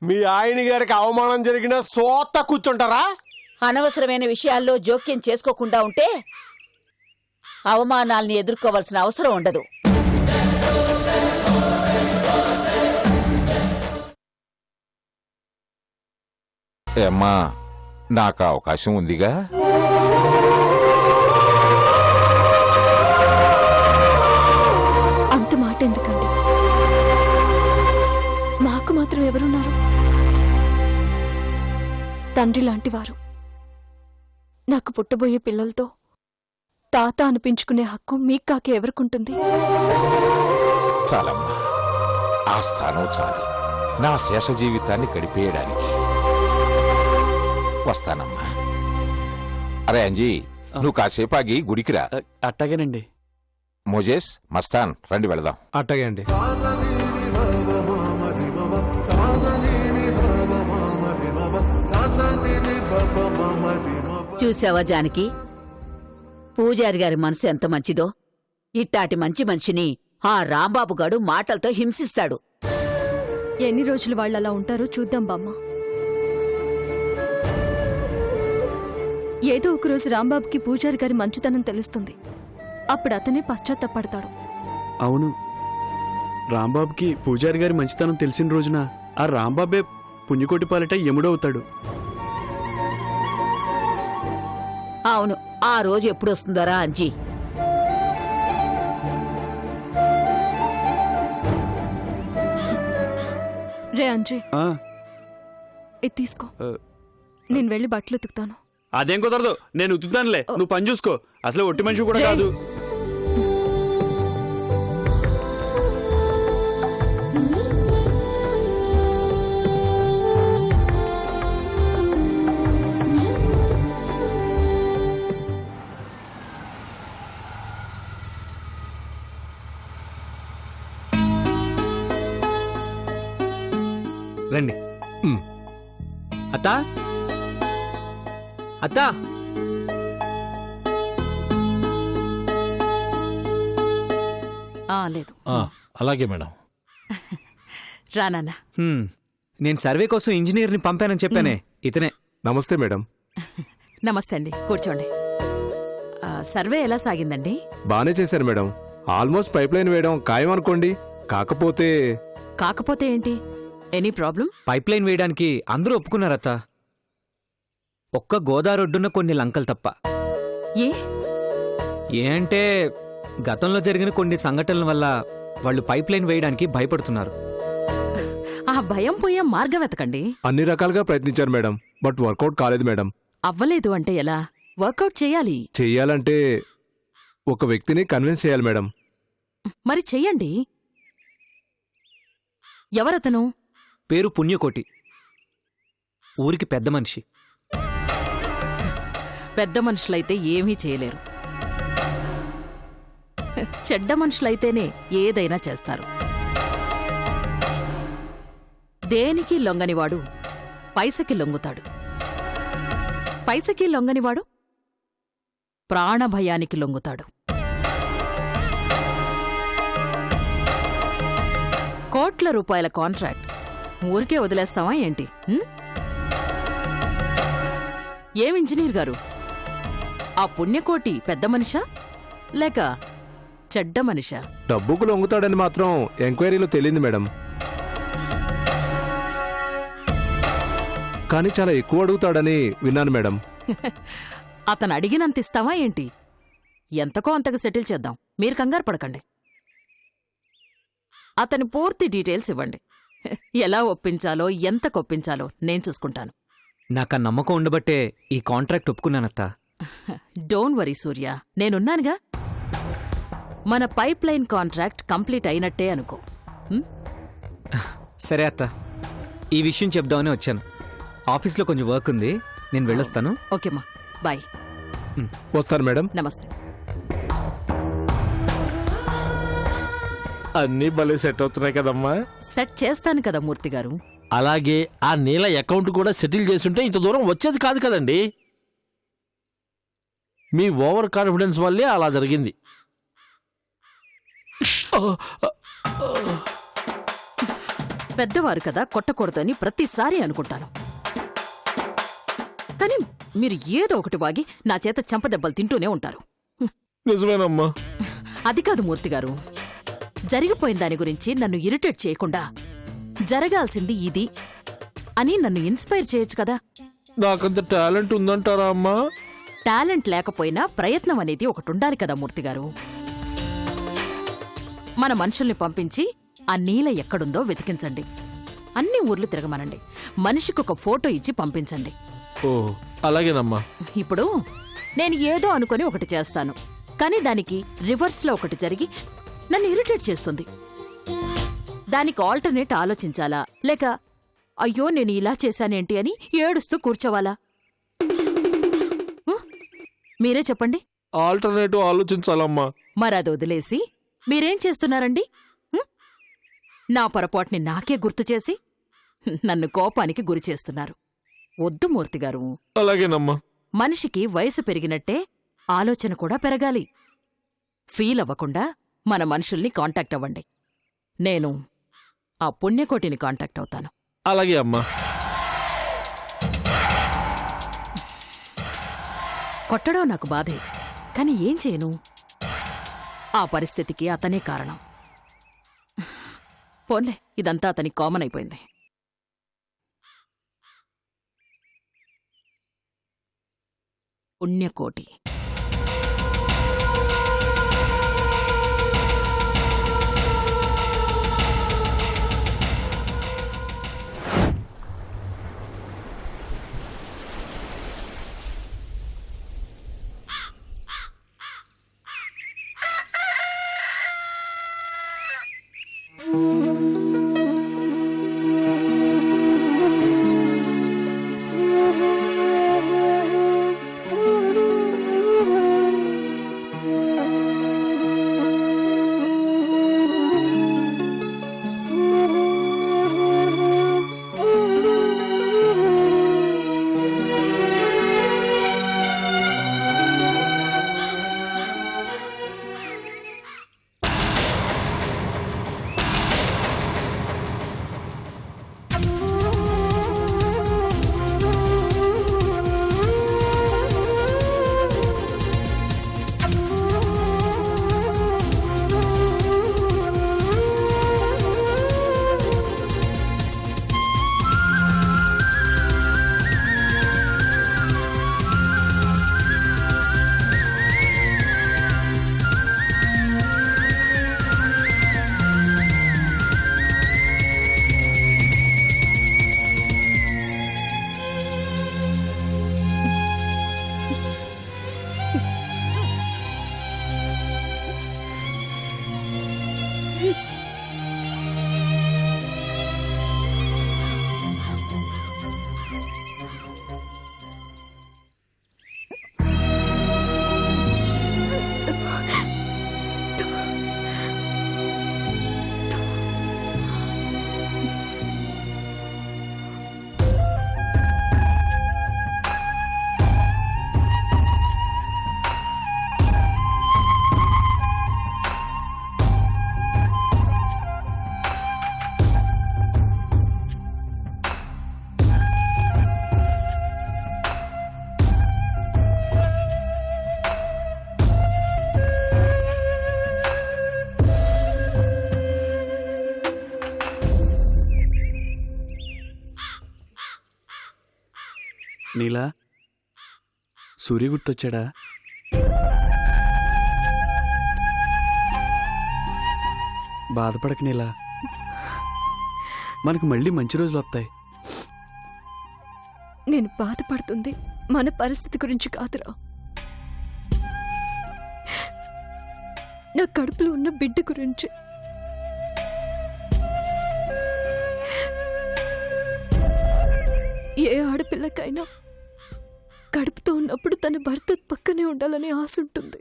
మీ ఆయన గారికి అవమానం జరిగిన సోత కూర్చుంటారా? అనవసరమైన విషయాల్లో జోక్యం చేసుకోకుండా ఉంటే అవమానాల్ని ఎదుర్కోవాల్సిన అవసరం ఉండదు. ఏమ్మా, నాకు అవకాశం ఉందిగా. అంత మాట ఎందుకండి? మాకు మాత్రం ఎవరున్నారు? తండ్రి లాంటివారు. నాకు పుట్టబోయే పిల్లలతో తాత అనిపించుకునే హక్కు మీకు కాక ఎవరికుంటుంది? చాలమ్మా, ఆ స్థానం చాలు నా శేష జీవితాన్ని గడిపేయడానికి. వస్తానమ్మా. అరే అంజీ, నువ్వు కాసేపు ఆగి గుడికిరా. అట్టాగేనండి. మోజేస్, మస్తాన్, రండి వెళదాం. అట్టగే అండి. చూసావా జానకి, పూజారి గారి మనసు ఎంత మంచిదో. ఇట్టాటి మంచి మనిషిని ఆ రాంబాబు గాడు మాటలతో హింసిస్తాడు. ఎన్ని రోజులు వాళ్ళు అలా ఉంటారో చూద్దాం బామ్మ. ఏదో ఒకరోజు రాంబాబుకి పూజారి గారి మంచితనం తెలుస్తుంది. అప్పుడు అతనే పశ్చాత్తపడతాడు. అవును, రాంబాబుకి పూజారి గారి మంచితనం తెలిసిన రోజున ఆ రాంబాబే పుణ్యకోటి పాలిట యముడవుతాడు. అవును, ఆ రోజు ఎప్పుడొస్తుందోరా అంజీ. రే అంజీ, ఆ, ఇది తీసుకో. నేను వెళ్ళి బట్టలు ఉతుకుతాను. అదేం కుదరదు, నేను ఉతుకుతానులే, నువ్వు పని చూసుకో. అసలు ఒట్టి మనిషి కూడా కాదు. రండి. అత్తా, అత్తా, లేదు అలాగే మేడం. రానన్నా. నేను సర్వే కోసం ఇంజనీర్ని పంపానని చెప్పానే, ఇతనే. నమస్తే మేడం. నమస్తే అండి, కూర్చోండి. సర్వే ఎలా సాగిందండి? బానే చేశారు మేడం. ఆల్మోస్ట్ పైప్ లైన్ వేయడం ఖాయం అనుకోండి. కాకపోతే ఏంటి? Any problem? పైప్ లైన్ వేయడానికి అందరూ ఒప్పుకున్నారత్తా. ఒక్క గోదారొడ్డున్న కొన్ని లంకలు తప్ప. ఏ అంటే గతంలో జరిగిన కొన్ని సంఘటనల వల్ల వాళ్ళు పైప్ లైన్ వేయడానికి భయపడుతున్నారు. ఆ భయం పోయే మార్గం వెతకండి. అన్ని రకాలుగా ప్రయత్నించారు మేడం, బట్ వర్కౌట్ కాలేదు మేడం. అవ్వలేదు అంటే ఎలా? వర్కౌట్ చెయ్యాలంటే ఒక వ్యక్తిని కన్విన్స్ చేయాలి మేడం. మరి చెయ్యండి. ఎవరతను? పేరు పుణ్యకోటి. ఊరికి పెద్ద మనిషి. పెద్ద మనుషులైతే ఏమీ చేయలేరు. చెడ్డ మనుషులైతేనే ఏదైనా చేస్తారు. దేనికి లొంగనివాడు పైసకి లొంగుతాడు. పైసకి లొంగనివాడు ప్రాణభయానికి లొంగుతాడు. కోట్ల రూపాయల కాంట్రాక్ట్ ఊరికే వదిలేస్తావా ఏంటి? ఏం ఇంజనీర్ గారు, ఆ పుణ్యకోటి పెద్ద మనిషా లేక చెడ్డ మనిషా? డబ్బుకు లొంగుతాడని మాత్రం ఎంక్వైరీలో తెలియంది మేడం. కానీ చాలా ఎక్కువ అడుగుతాడని విన్నాను మేడం. అతను అడిగినంత ఇస్తావా ఏంటి? ఎంతకో అంతకు సెటిల్ చేద్దాం, మీరు కంగారు పడకండి. అతని పూర్తి డీటెయిల్స్ ఇవ్వండి. ఎలా ఒప్పించాలో ఎంత కొప్పించాలో నేను చూసుకుంటాను. నాకా నమ్మకం ఉండబట్టే ఈ కాంట్రాక్ట్ ఒప్పుకున్నానత్తా. డోంట్ వరీ సూర్య, నేనున్నానుగా. మన పైప్ లైన్ కాంట్రాక్ట్ కంప్లీట్ అయినట్టే అనుకో. సరే అత్తా, ఈ విషయం చెప్దామని వచ్చాను. ఆఫీస్లో కొంచెం వర్క్ ఉంది, నేను వెళ్ళొస్తాను. ఓకేమ్మా, బాయ్. వస్తాను మేడం. నమస్తే. అన్నీ భలే సెట్ అవుతున్నాయి కదమ్మా. సెట్ చేస్తాను కదా మూర్తి గారు. అలాగే ఆ నీల అకౌంట్ కూడా సెటిల్ చేసుంటే ఇంత దూరం వచ్చేది కాదు కదండి. మీ ఓవర్ కాన్ఫిడెన్స్ వల్లే అలా జరిగింది. పెద్దవారు కదా కొట్టకూడదని ప్రతిసారి అనుకుంటాను. కానీ మీరు ఏదో ఒకటి వాగి నా చేత చంపదెబ్బలు తింటూనే ఉంటారు. నిజమేనమ్మా. అది కాదు మూర్తిగారు, జరిగిపోయిన దాని గురించి నన్ను ఇరిటేట్ చేయకుండా జరగాల్సింది ఇది అని నన్ను ఇన్స్పైర్ చేయొచ్చు కదా. నాకంత టాలెంట్ ఉందంటారా అమ్మా? టాలెంట్ లేకపోయినా ప్రయత్నం అనేది ఒకటి ఉండాలి కదా మూర్తిగారు. మన మనుషుల్ని పంపించి ఆ నీల ఎక్కడుందో వెతికించండి. అన్ని ఊర్లు తిరగమనండి. మనిషికొక ఫోటో ఇచ్చి పంపించండి. ఓ అలాగేనమ్మా. ఇప్పుడు నేను ఏదో అనుకొని ఒకటి చేస్తాను, కానీ దానికి రివర్స్లో ఒకటి జరిగి నన్ను ఇరిటేట్ చేస్తుంది. దానికి ఆల్టర్నేట్ ఆలోచించాలా, లేక అయ్యో నేను ఇలా చేశానేంటి అని ఏడుస్తూ కూర్చోవాలా? మీరే చెప్పండి. ఆల్టర్నేటివ్ ఆలోచించాలమ్మా. మరది వదిలేసి మీరేం చేస్తున్నారండి? నా పొరపాటుని నాకే గుర్తు చేసి నన్ను కోపానికి గురి చేస్తున్నారు. వద్దు మూర్తిగారు. అలాగేనమ్మా. మనిషికి వయసు పెరిగినట్టే ఆలోచన కూడా పెరగాలి. ఫీల్ అవ్వకుండా మన మనుషుల్ని కాంటాక్ట్ అవ్వండి. నేను ఆ పుణ్యకోటిని కాంటాక్ట్ అవుతాను. అలాగే అమ్మా. కొట్టడం నాకు బాధే, కానీ ఏం చేయను? ఆ పరిస్థితికి అతనే కారణం. పోన్లే, ఇదంతా అతనికి కామన్ అయిపోయింది. పుణ్యకోటి. నీలా, సూర్య గుర్తొచ్చాడా? బాధపడక నీలా, మనకు మళ్ళీ మంచి రోజులు వస్తాయి. నేను బాధపడుతుంది మన పరిస్థితి గురించి కాదురా, నా కడుపులో ఉన్న బిడ్డ గురించి. ఏ ఆడపిల్లకైనా కడుపుతో ఉన్నప్పుడు తన భర్త పక్కనే ఉండాలని ఆశ ఉంటుంది.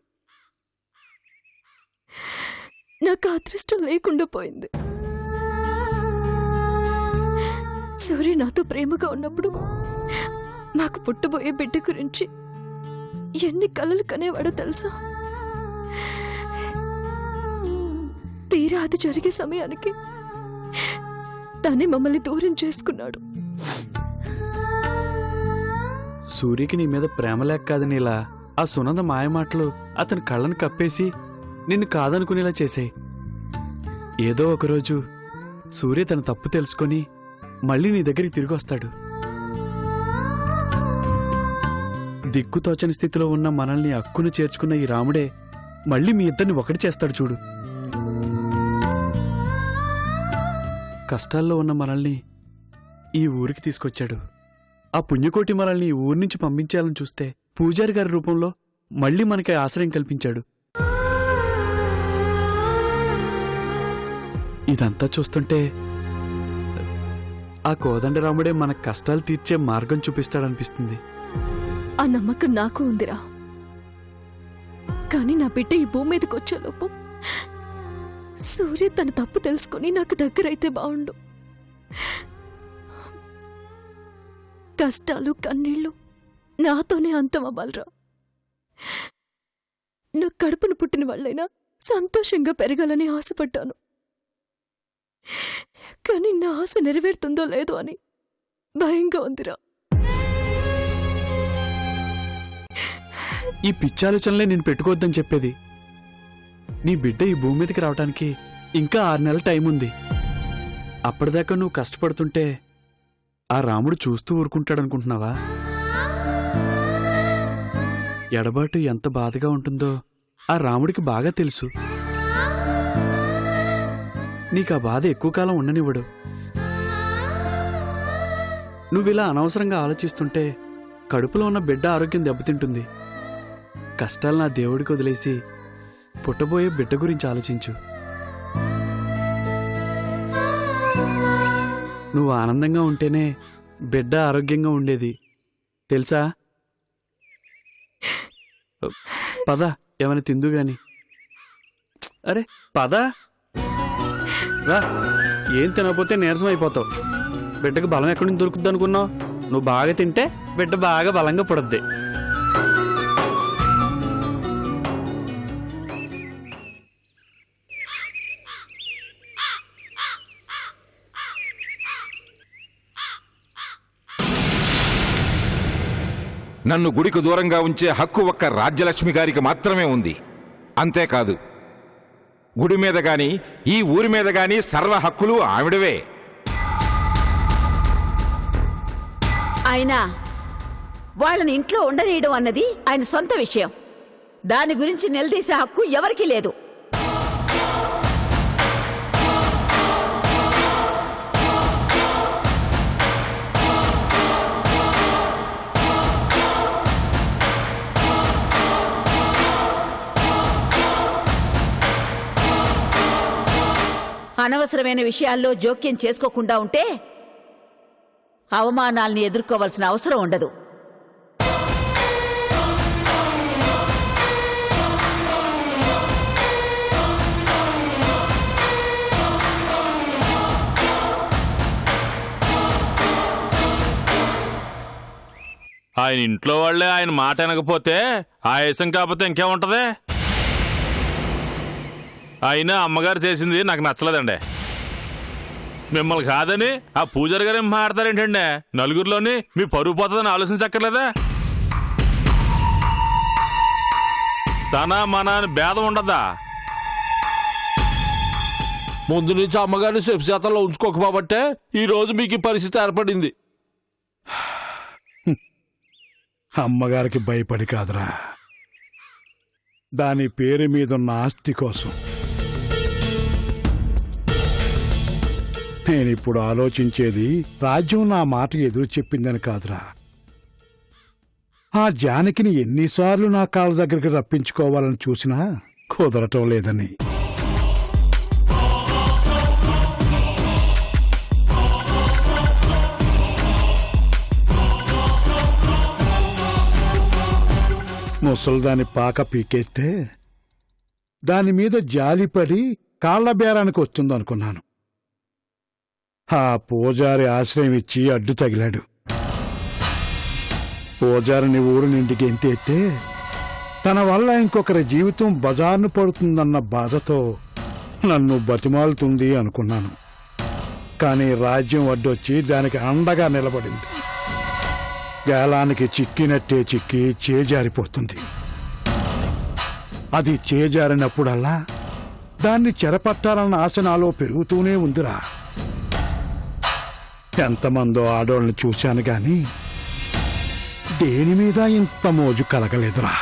నాకు అదృష్టం లేకుండా పోయింది. సూర్య నాతో ప్రేమగా ఉన్నప్పుడు మాకు పుట్టబోయే బిడ్డ గురించి ఎన్ని కలలు కనేవాడో తెలుసా? తీరా అది జరిగే సమయానికి తనే మమ్మల్ని దూరం చేసుకున్నాడు. సూర్యకి నీ మీద ప్రేమ లేక కాదు నీలా. ఆ సునంద మాయమాటలు అతని కళ్ళను కప్పేసి నిన్ను కాదనుకునేలా చేశాయి. ఏదో ఒకరోజు సూర్య తన తప్పు తెలుసుకొని మళ్ళీ నీ దగ్గరికి తిరిగి వస్తాడు. దిక్కుతోచని స్థితిలో ఉన్న మనల్ని అక్కును చేర్చుకున్న ఈ రాముడే మళ్ళీ మీ ఇద్దరిని ఒకటి చేస్తాడు చూడు. కష్టాల్లో ఉన్న మనల్ని ఈ ఊరికి తీసుకొచ్చాడు. ఆ పుణ్యకోటి మనల్ని ఈ ఊరి నుంచి పంపించాలని చూస్తే పూజారి గారి రూపంలో మళ్ళీ మనకి ఆశ్రయం కల్పించాడు. ఇదంతా చూస్తుంటే ఆ కోదండరాముడే మన కష్టాలు తీర్చే మార్గం చూపిస్తాడనిపిస్తుంది. ఆ నమ్మకం నాకు ఉందిరా. కానీ నా బిడ్డ ఈ భూమి మీదకి వచ్చేలోపు సూర్య తన తప్పు తెలుసుకుని నాకు దగ్గరైతే బావుండు. కష్టాలు కన్నీళ్లు నాతోనే అంతం అవ్వాలరా. నా కడుపును పుట్టిన వాళ్ళైనా సంతోషంగా పెరగాలని ఆశపడ్డాను. కానీ నా ఆశ నెరవేరుతుందో లేదో అని భయంగా ఉందిరా. ఈ పిచ్చాలోచనలే నేను పెట్టుకోవద్దని చెప్పేది. నీ బిడ్డ ఈ భూమి మీదకి రావటానికి ఇంకా 6 నెలల టైం ఉంది. అప్పటిదాకా నువ్వు కష్టపడుతుంటే ఆ రాముడు చూస్తూ ఊరుకుంటాడనుకుంటున్నావా? ఎడబాటు ఎంత బాధగా ఉంటుందో ఆ రాముడికి బాగా తెలుసు. నీకు ఆ బాధ ఎక్కువ కాలం ఉండనివ్వడు. నువ్విలా అనవసరంగా ఆలోచిస్తుంటే కడుపులో ఉన్న బిడ్డ ఆరోగ్యం దెబ్బతింటుంది. కష్టాలు నా దేవుడికి వదిలేసి పుట్టబోయే బిడ్డ గురించి ఆలోచించు. నువ్వు ఆనందంగా ఉంటేనే బిడ్డ ఆరోగ్యంగా ఉండేది తెలుసా? పద, ఏమైనా తిందు గాని. అరే పద రా. ఏం తినకపోతే నీరసం అయిపోతావు. బిడ్డకు బలం ఎక్కడి నుంచి దొరుకుద్ది అనుకున్నావు? నువ్వు బాగా తింటే బిడ్డ బాగా బలంగా పుడద్ది. నన్ను గుడికి దూరంగా ఉంచే హక్కు ఒక్క రాజ్యలక్ష్మి గారికి మాత్రమే ఉంది. అంతేకాదు, గుడి మీద గాని ఈ ఊరి మీద గాని సర్వ హక్కులు ఆవిడవే. అయినా వాళ్ళని ఇంట్లో ఉండనీయడం అన్నది ఆయన సొంత విషయం. దాని గురించి నిలదీసే హక్కు ఎవరికీ లేదు. అనవసరమైన విషయాల్లో జోక్యం చేసుకోకుండా ఉంటే అవమానాల్ని ఎదుర్కోవాల్సిన అవసరం ఉండదు. ఆయన ఇంట్లో వాళ్లే ఆయన మాట వినకపోతే ఆయాసం కాకపోతే ఇంకేముంటది? అయినా అమ్మగారు చేసింది నాకు నచ్చలేదండి. మిమ్మల్ని కాదని ఆ పూజారి గారు ఏం మాట్లాడతారేంటండి? నలుగురిలోని మీ పరువు పోతుందని ఆలోచించక్కర్లేదా? తన మన అని భేదం ఉండదా? ముందు నుంచి అమ్మగారిని చేతల్లో ఉంచుకోకపోబట్టే ఈ రోజు మీకు ఈ పరిస్థితి ఏర్పడింది. అమ్మగారికి భయపడి కాదురా, దాని పేరు మీదున్న ఆస్తి కోసం. నేనిప్పుడు ఆలోచించేది రాజ్యం నా మాటకు ఎదురు చెప్పిందని కాదురా, ఆ జానకిని ఎన్నిసార్లు నా కాళ్ళ దగ్గరికి రప్పించుకోవాలని చూసినా కుదరటం లేదని. ముసల్దాని పాక పీకేస్తే దానిమీద జాలిపడి కాళ్ల బేరానికి వస్తుందనుకున్నాను. ఆ పూజారి ఆశ్రయం ఇచ్చి అడ్డు తగిలాడు. పూజారిని ఊరు నుండి గెంటేస్తే తన వల్ల ఇంకొకరి జీవితం బజార్ను పడుతుందన్న బాధతో నన్ను బతిమాలుతుంది అనుకున్నాను. కానీ రాజ్యం అడ్డొచ్చి దానికి అండగా నిలబడింది. గాలానికి చిక్కినట్టే చిక్కి చేజారిపోతుంది. అది చేజారినప్పుడల్లా దాన్ని చెరపట్టాలన్న ఆశ నాలో పెరుగుతూనే ఉందిరా. ఎంతమందో ఆడోళ్ళని చూశాను గాని దేని మీద ఇంత మోజు కలగలేదురా.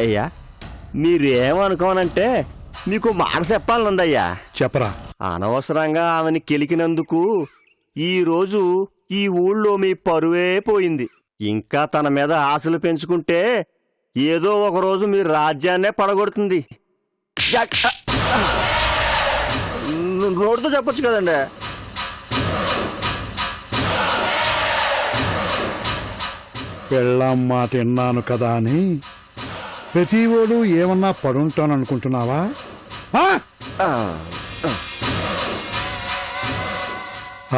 అయ్యా మీరేమనుకోనంటే మీకు మాట చెప్పాలనుందయ్యా. చెప్పరా. అనవసరంగా ఆమెని కెలికినందుకు ఈరోజు ఈ ఊళ్ళో మీ పరువే పోయింది. ఇంకా తన మీద ఆశలు పెంచుకుంటే ఏదో ఒకరోజు మీ రాజ్యాన్నే పడగొడుతుంది. నోటితో చెప్పొచ్చు కదండి. పెళ్ళాం మాట విన్నాను కదా అని ప్రతి ఓడు ఏమన్నా పడుంటాననుకుంటున్నావా?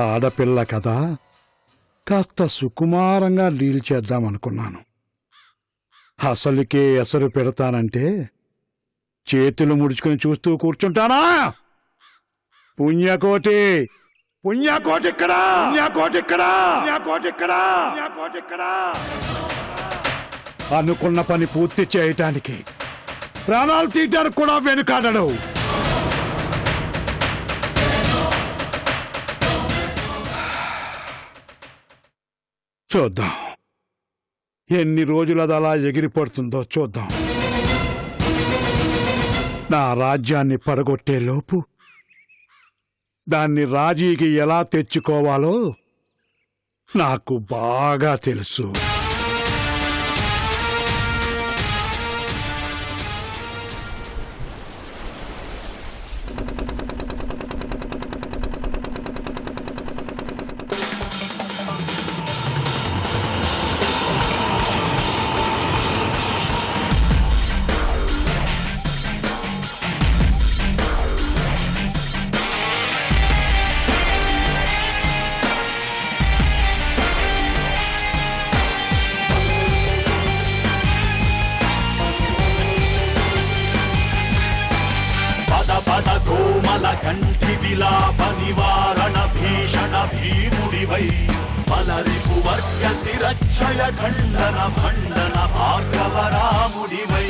ఆడపిల్ల కదా, కాస్త సుకుమారంగా డీల్ చేద్దామనుకున్నాను. అసలుకే ఎసరు పెడతానంటే చేతులు ముడుచుకుని చూస్తూ కూర్చుంటానా? పుణ్యకోటి పుణ్యకోటిక్కడా పుణ్యకోటిక్కడా పుణ్యకోటిక్కడా పుణ్యకోటిక్కడా అనుకున్న పని పూర్తి చేయటానికి ప్రాణాలు తీయటానికి కూడా వెనుకాడడు. చూద్దాం ఎన్ని రోజులు అది అలా ఎగిరిపడుతుందో చూద్దాం. నా రాజ్యాన్ని పడగొట్టే లోపు దాన్ని రాజీకి ఎలా తెచ్చుకోవాలో నాకు బాగా తెలుసు. కంఠి విలాప నివారణ భీషణ భీముడివై మలరిపు వర్గ శిరక్షయ ఖండన ఖండన భార్గవరాముడివై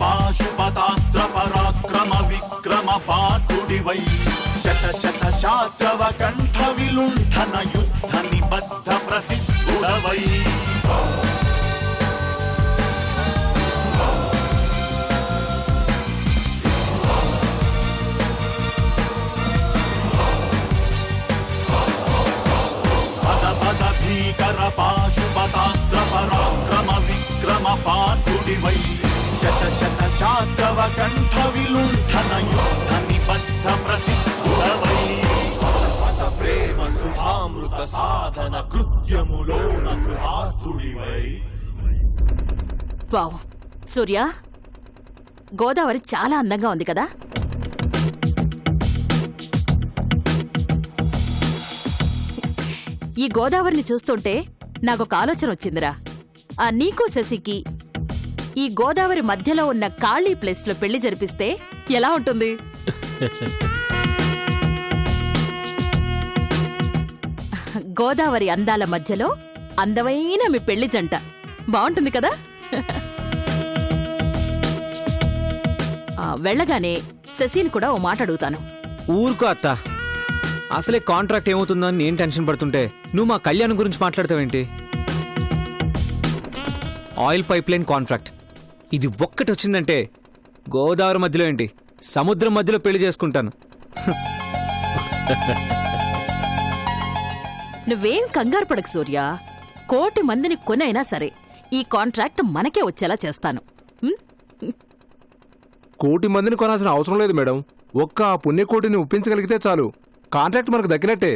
పాశుపతాస్త్ర పరాక్రమ విక్రమ పాతుడివై శత శత శాత్రవ కంఠ విలుంఠన యుద్ధ నిబద్ధ ప్రసిద్ధుడవై పద పద భీకర పాశుపతాస్త్ర పరాక్రమ విక్రమ పాతుడివై శత శత శాత్రవ కంఠ విలుంఠన యుద్ధ నిబద్ధ ప్రసిద్ధుడవై పద ప్రేమ సుధామృత సాధన కృత్యములోన కృతార్థుడివై. వావ్ సూర్య, గోదావరి చాలా అందంగా ఉంది కదా. ఈ గోదావరిని చూస్తుంటే నాకొక ఆలోచన వచ్చిందిరా. నీకు శశికి ఈ గోదావరి మధ్యలో ఉన్న ఖాళీ ప్లేస్లో పెళ్లి జరిపిస్తే ఎలా ఉంటుంది? గోదావరి అందాల మధ్యలో అందమైన మీ పెళ్లి జంట బాగుంటుంది కదా. వెళ్ళగానే శశిని కూడా ఓ మాట అడుగుతాను. ఊరుకో అత్త, అసలే కాంట్రాక్ట్ ఏమవుతుందో అని నేను టెన్షన్ పడుతుంటే నువ్వు మా కళ్యాణం గురించి మాట్లాడతావేంటి? ఆయిల్ పైప్ లైన్ కాంట్రాక్ట్ ఇది ఒక్కటి వచ్చిందంటే గోదావరి మధ్యలో ఏంటి, సముద్రం మధ్యలో పెళ్లి చేసుకుంటాను. నువ్వేం కంగారు పడకు సూర్య, 1,000,000 మందిని కొనైనా సరే ఈ కాంట్రాక్ట్ మనకే వచ్చేలా చేస్తాను. కోటి మందిని కొనాల్సిన అవసరం లేదు మేడం. ఒక్క ఆ పుణ్యకోటిని ఒప్పించగలిగితే చాలు, కాంట్రాక్ట్ మనకు దక్కినట్టే.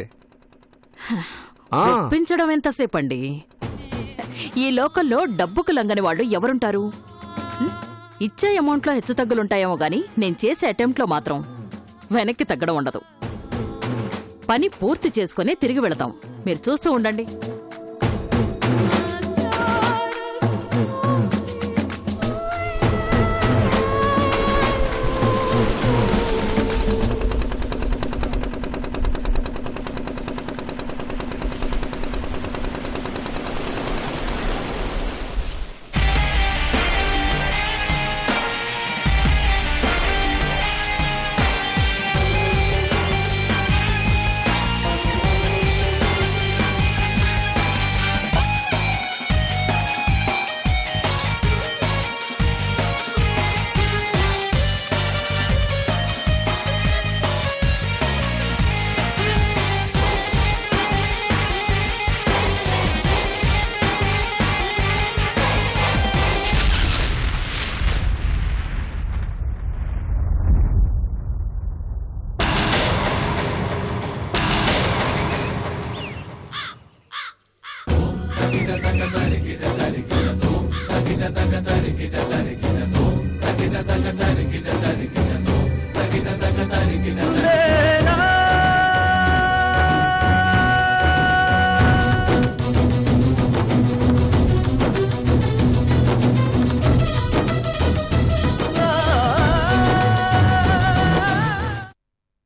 ఒప్పించడం ఎంతసేపండి? ఈ లోకల్లో డబ్బుకు లంగని వాళ్ళు ఎవరుంటారు? ఇచ్చే అమౌంట్లో హెచ్చుతగ్గులుంటాయేమో గాని నేను చేసే అటెంప్ట్లో మాత్రం వెనక్కి తగ్గడం ఉండదు. పని పూర్తి చేసుకుని తిరిగి వెళతాం. మీరు చూస్తూ ఉండండి.